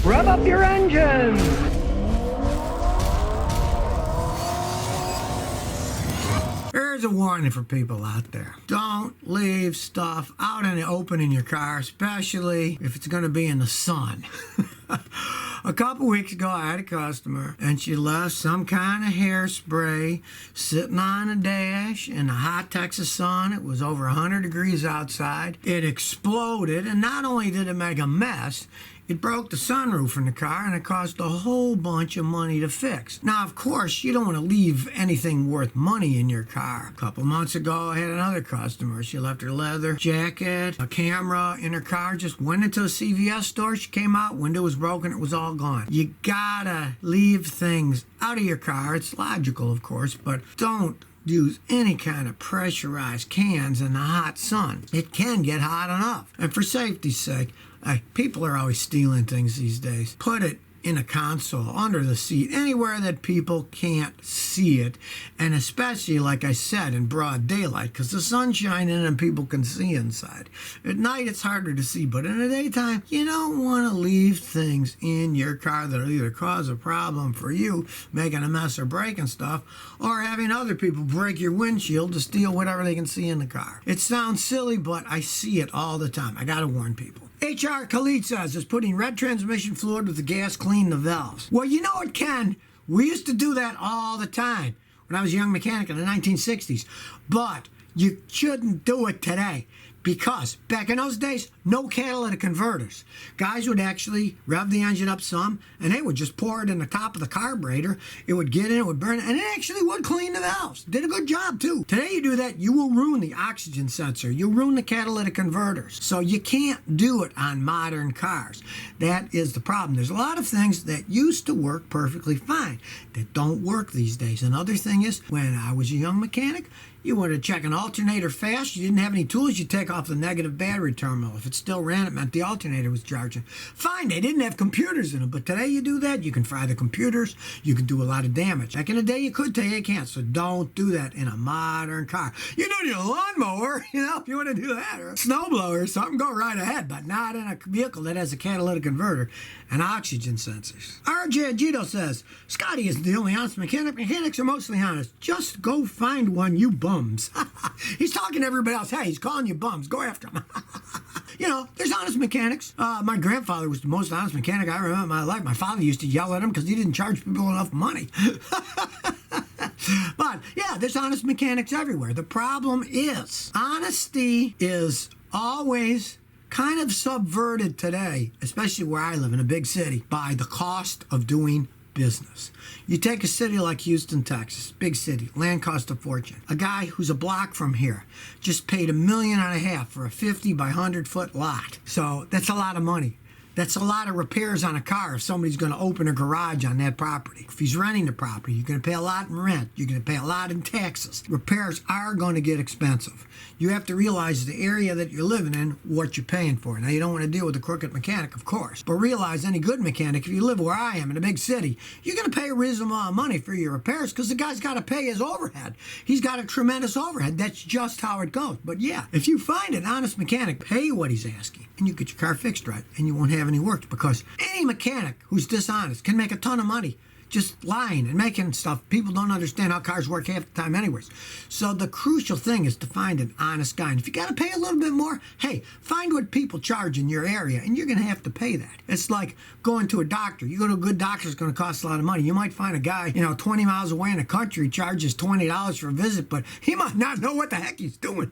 Rev up your engines! Here's a warning for people out there. Don't leave stuff out in the open in your car, especially if it's going to be in the sun. A couple weeks ago, I had a customer, and she left some kind of hairspray sitting on a dash in the hot Texas sun. It was over 100 degrees outside. It exploded, and not only did it make a mess, it broke the sunroof in the car, and it cost a whole bunch of money to fix. Now, of course, you don't want to leave anything worth money in your car. A couple months ago, I had another customer. She left her leather jacket, a camera in her car, just went into a CVS store. She came out, window was broken, it was all gone. You gotta leave things out of your car. It's logical, of course, but don't use any kind of pressurized cans in the hot sun. It can get hot enough. And for safety's sake, people are always stealing things these days. Put it in a console, under the seat, anywhere that people can't see it. And especially, like I said, in broad daylight, because the sun's shining and people can see inside. At night, it's harder to see, but in the daytime, you don't want to leave things in your car that'll either cause a problem for you, making a mess or breaking stuff, or having other people break your windshield to steal whatever they can see in the car. It sounds silly, but I see it all the time. I gotta warn people. HR Khalid says is putting red transmission fluid with the gas clean the valves. Well, you know it can. We used to do that all the time when I was a young mechanic in the 1960s. But you shouldn't do it today. Because back in those days, no catalytic converters. Guys would actually rev the engine up some, and they would just pour it in the top of the carburetor. It would get in, it would burn, and it actually would clean the valves. Did a good job, too. Today you do that, you will ruin the oxygen sensor. You'll ruin the catalytic converters. So you can't do it on modern cars. That is the problem. There's a lot of things that used to work perfectly fine that don't work these days. Another thing is, when I was a young mechanic, you wanted to check an alternator fast. You didn't have any tools. You take off the negative battery terminal. If it still ran, it meant the alternator was charging. Fine, they didn't have computers in them, but today you do that. You can fry the computers. You can do a lot of damage. Back in the day, you could, today you can't. So don't do that in a modern car. You know, your lawnmower, if you want to do that, or a snowblower or something, go right ahead, but not in a vehicle that has a catalytic converter and oxygen sensors. RJ Agito says, Scotty isn't the only honest mechanic. Mechanics are mostly honest. Just go find one, you bums. He's talking to everybody else. Hey, he's calling you bums. Go after him. There's honest mechanics. My grandfather was the most honest mechanic I remember in my life. My father used to yell at him because he didn't charge people enough money. But, yeah, there's honest mechanics everywhere. The problem is, honesty is always kind of subverted today, especially where I live in a big city, by the cost of doing business. You take a city like Houston, Texas, big city, land cost a fortune. A guy who's a block from here just paid $1.5 million for a 50 by 100 foot lot. So that's a lot of money. That's a lot of repairs on a car if somebody's going to open a garage on that property. If he's renting the property, you're going to pay a lot in rent. You're going to pay a lot in taxes. Repairs are going to get expensive. You have to realize the area that you're living in, what you're paying for. Now, you don't want to deal with a crooked mechanic, of course. But realize any good mechanic, if you live where I am in a big city, you're going to pay a reasonable amount of money for your repairs because the guy's got to pay his overhead. He's got a tremendous overhead. That's just how it goes. But yeah, if you find an honest mechanic, pay what he's asking, and you get your car fixed right, and you won't have any work, because any mechanic who's dishonest can make a ton of money just lying and making stuff. People don't understand how cars work half the time anyways. So the crucial thing is to find an honest guy. And if you got to pay a little bit more, hey, find what people charge in your area, and you're going to have to pay that. It's like going to a doctor. You go to a good doctor, it's going to cost a lot of money. You might find a guy, 20 miles away in the country, charges $20 for a visit, but he might not know what the heck he's doing.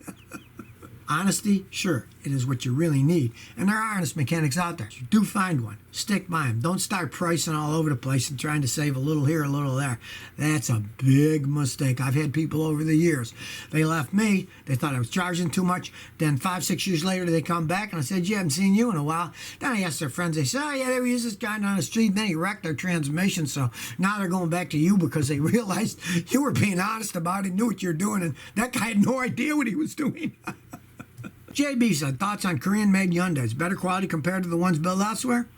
Honesty, sure, it is what you really need. And there are honest mechanics out there. You do find one. Stick by them. Don't start pricing all over the place and trying to save a little here, a little there. That's a big mistake. I've had people over the years. They left me. They thought I was charging too much. Then 5-6 years later, they come back and I said, yeah, I haven't seen you in a while. Then I asked their friends. They said, oh, yeah, they were using this guy down the street. And then he wrecked their transmission. So now they're going back to you because they realized you were being honest about it, knew what you were doing. And that guy had no idea what he was doing. JB said, thoughts on Korean-made Hyundais? Better quality compared to the ones built elsewhere?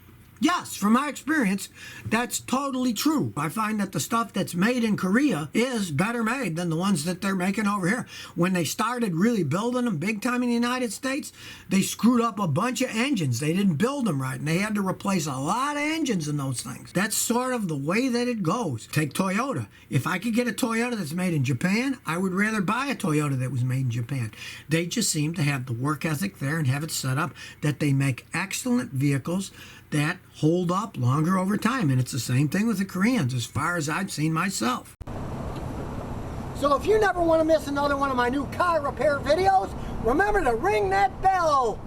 Yes, from my experience, that's totally true. I find that the stuff that's made in Korea is better made than the ones that they're making over here. When they started really building them big time in the United States, they screwed up a bunch of engines. They didn't build them right, and they had to replace a lot of engines in those things. That's sort of the way that it goes. Take Toyota. If I could get a Toyota that's made in Japan, I would rather buy a Toyota that was made in Japan. They just seem to have the work ethic there and have it set up that they make excellent vehicles that hold up longer over time. And it's the same thing with the Koreans as far as I've seen myself. So if you never want to miss another one of my new car repair videos, remember to ring that bell.